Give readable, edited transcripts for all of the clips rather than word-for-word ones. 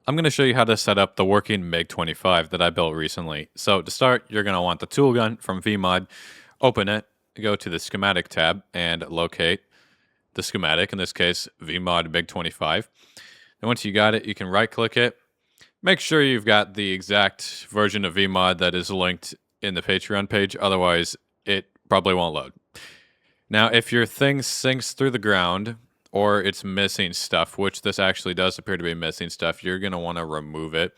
I'm going to show you how to set up the working MiG-25 that I built recently. So to start, you're going to want the tool gun from VMod, open it, go to the schematic tab and locate the schematic, in this case, VMod MiG-25. And once you got it, you can right click it. Make sure you've got the exact version of VMod that is linked in the Patreon page, otherwise it probably won't load. Now, if your thing sinks through the ground, or it's missing stuff, which this actually does appear to be missing stuff, you're going to want to remove it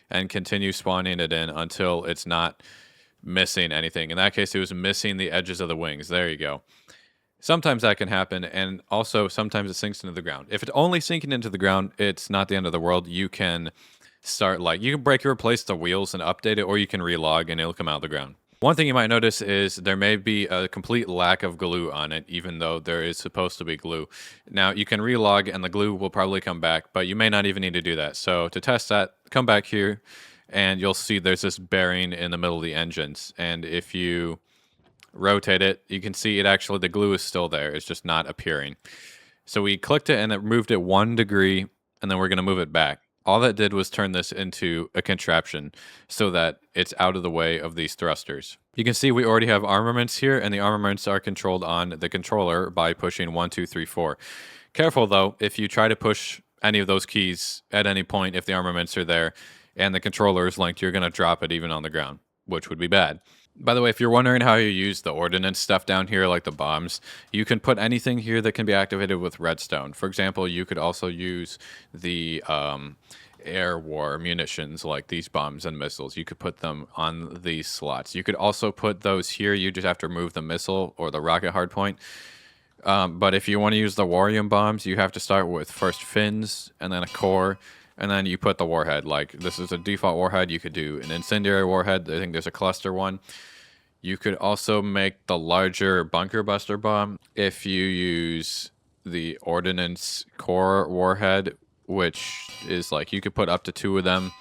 and continue spawning it in until it's not missing anything. In that case, it was missing the edges of the wings. There you go. Sometimes that can happen, and also sometimes it sinks into the ground. If it's only sinking into the ground, it's not the end of the world. You can start, you can break or replace the wheels and update it, or you can relog and it'll come out of the ground. One thing you might notice is there may be a complete lack of glue on it, even though there is supposed to be glue. Now, you can relog and the glue will probably come back, but you may not even need to do that. So to test that, come back here and you'll see there's this bearing in the middle of the engines. And if you rotate it, you can see the glue is still there. It's just not appearing. So we clicked it and it moved it 1 degree, and then we're going to move it back. All that did was turn this into a contraption so that it's out of the way of these thrusters. You can see we already have armaments here, and the armaments are controlled on the controller by pushing 1, 2, 3, 4. Careful though, if you try to push any of those keys at any point, if the armaments are there and the controller is linked, you're going to drop it even on the ground, which would be bad. By the way, if you're wondering how you use the ordnance stuff down here, like the bombs, you can put anything here that can be activated with redstone. For example, you could also use the air war munitions, like these bombs and missiles. You could put them on these slots. You could also put those here. You just have to remove the missile or the rocket hardpoint. But if you want to use the Warium bombs, you have to start with first fins and then a core. And then you put the warhead. Like, this is a default warhead. You could do an incendiary warhead. I think there's a cluster one. You could also make the larger bunker buster bomb if you use the ordnance core warhead, which is you could put up to 2 of them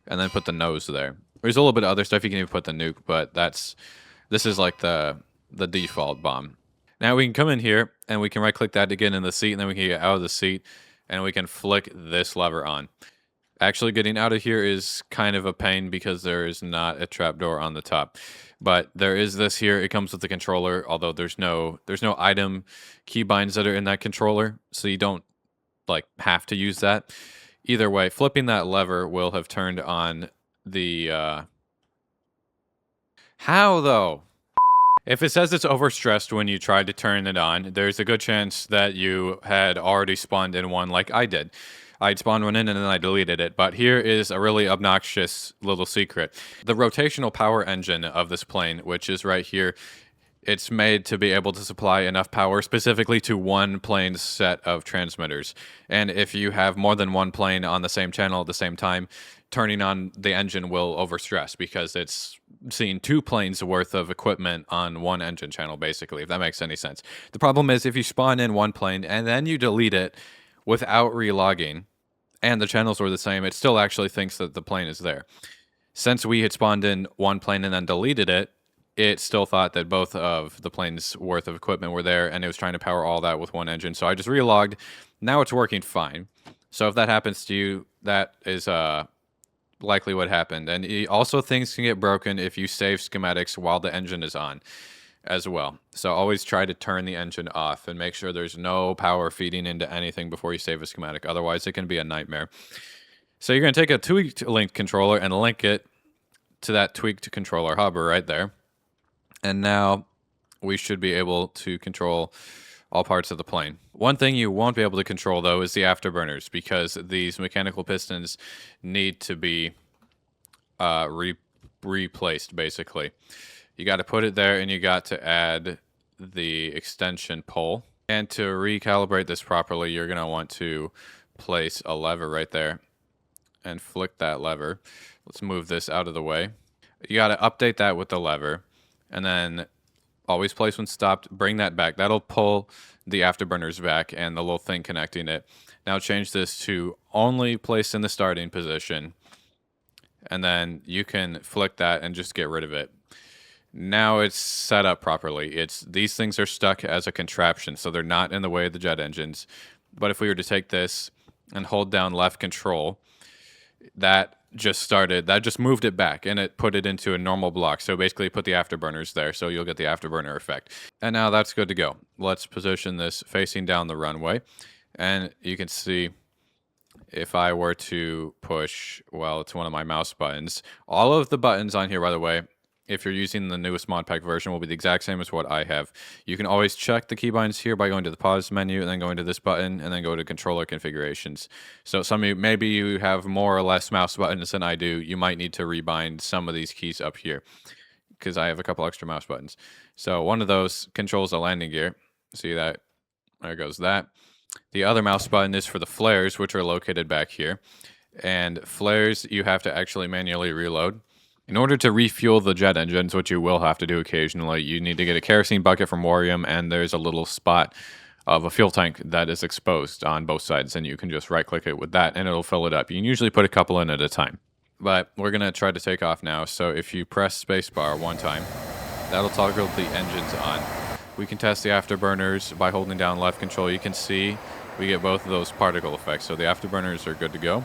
and then put the nose there. There's a little bit of other stuff. You can even put the nuke, but this is like the default bomb. Now we can come in here and we can right click that to get in the seat, and then we can get out of the seat and we can flick this lever on. Actually, getting out of here is kind of a pain because there is not a trapdoor on the top. But there is this here. It comes with the controller, although there's no item keybinds that are in that controller, so you don't have to use that. Either way, flipping that lever will have turned on the how though? If it says it's overstressed when you try to turn it on, there's a good chance that you had already spawned in one like I did. I'd spawned one in and then I deleted it, but here is a really obnoxious little secret. The rotational power engine of this plane, which is right here, it's made to be able to supply enough power specifically to one plane's set of transmitters. And if you have more than one plane on the same channel at the same time, turning on the engine will overstress because it's seeing 2 planes worth of equipment on one engine channel, basically, if that makes any sense. The problem is if you spawn in one plane and then you delete it without relogging, and the channels were the same, it still actually thinks that the plane is there. Since we had spawned in one plane and then deleted it, it still thought that both of the planes worth of equipment were there, and it was trying to power all that with one engine. So I just relogged. Now it's working fine. So if that happens to you, that is likely what happened. And also things can get broken if you save schematics while the engine is on as well. So always try to turn the engine off and make sure there's no power feeding into anything before you save a schematic. Otherwise, it can be a nightmare. So you're going to take a tweaked link controller and link it to that tweaked controller hubber right there. And now we should be able to control all parts of the plane. One thing you won't be able to control, though, is the afterburners, because these mechanical pistons need to be replaced, basically. You got to put it there, and you got to add the extension pole. And to recalibrate this properly, you're going to want to place a lever right there and flick that lever. Let's move this out of the way. You got to update that with the lever, and then always place when stopped, bring that back. That'll pull the afterburners back and the little thing connecting it. Now change this to only place in the starting position, and then you can flick that and just get rid of it. Now it's set up properly. These things are stuck as a contraption, so they're not in the way of the jet engines. But if we were to take this and hold down left control, that just moved it back and it put it into a normal block. So basically put the afterburners there, so you'll get the afterburner effect. And now that's good to go. Let's position this facing down the runway. And you can see if I were to push, well, it's one of my mouse buttons. All of the buttons on here, by the way, if you're using the newest mod pack version, will be the exact same as what I have. You can always check the keybinds here by going to the pause menu and then going to this button and then go to controller configurations. So some of you, maybe you have more or less mouse buttons than I do. You might need to rebind some of these keys up here because I have a couple extra mouse buttons. So one of those controls the landing gear. See that? There goes that. The other mouse button is for the flares, which are located back here. And flares, you have to actually manually reload. In order to refuel the jet engines, which you will have to do occasionally, you need to get a kerosene bucket from Warium, and there's a little spot of a fuel tank that is exposed on both sides, and you can just right-click it with that, and it'll fill it up. You can usually put a couple in at a time. But we're going to try to take off now, so if you press spacebar one time, that'll toggle the engines on. We can test the afterburners by holding down left control. You can see we get both of those particle effects, so the afterburners are good to go.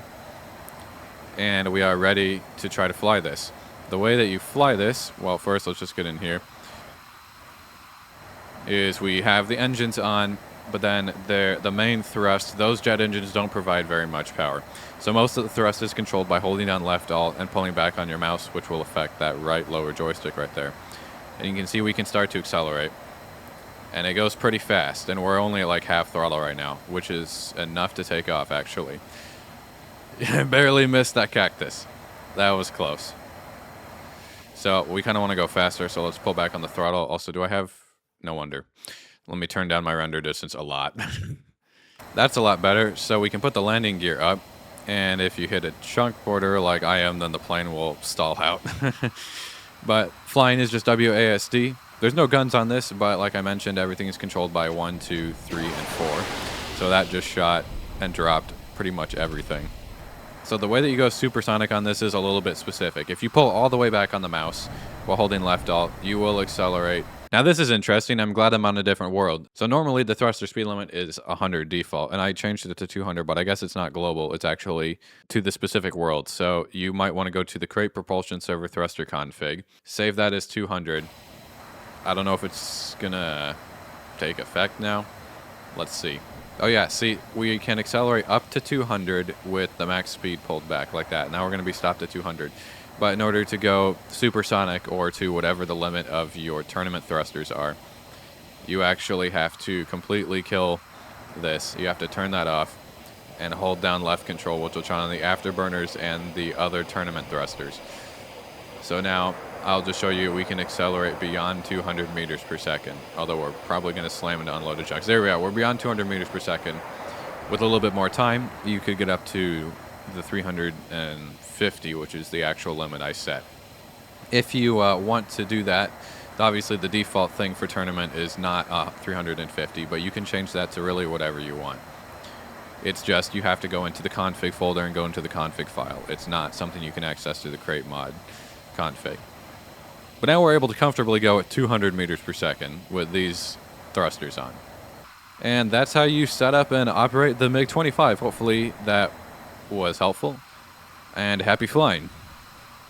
And we are ready to try to fly this. The way that you fly this, well, first let's just get in here, is we have the engines on, but then the main thrust, those jet engines don't provide very much power. So most of the thrust is controlled by holding down left alt and pulling back on your mouse, which will affect that right lower joystick right there. And you can see we can start to accelerate. And it goes pretty fast, and we're only at like half throttle right now, which is enough to take off, actually. Barely missed that cactus. That was close. So we kind of want to go faster, so let's pull back on the throttle. Also, do I have... No wonder. Let me turn down my render distance a lot. That's a lot better. So we can put the landing gear up, and if you hit a chunk border like I am, then the plane will stall out. But flying is just WASD. There's no guns on this, but like I mentioned, everything is controlled by 1, 2, 3, and 4. So that just shot and dropped pretty much everything. So the way that you go supersonic on this is a little bit specific. If you pull all the way back on the mouse while holding left alt, you will accelerate. Now this is interesting. I'm glad I'm on a different world. So normally the thruster speed limit is 100 default, and I changed it to 200, but I guess it's not global. It's actually to the specific world. So you might want to go to the Crate Propulsion Server thruster config, save that as 200. I don't know if it's gonna take effect now. Let's see. Oh yeah, see, we can accelerate up to 200 with the max speed pulled back like that. Now we're going to be stopped at 200. But in order to go supersonic or to whatever the limit of your tournament thrusters are, you actually have to completely kill this. You have to turn that off and hold down left control, which will turn on the afterburners and the other tournament thrusters. So now I'll just show you we can accelerate beyond 200 meters per second, although we're probably going to slam into unloaded chunks. There we are. We're beyond 200 meters per second. With a little bit more time, you could get up to the 350, which is the actual limit I set. If you want to do that, obviously the default thing for tournament is not 350, but you can change that to really whatever you want. It's just you have to go into the config folder and go into the config file. It's not something you can access through the crate mod config. But now we're able to comfortably go at 200 meters per second with these thrusters on. And that's how you set up and operate the MiG-25. Hopefully that was helpful. And happy flying.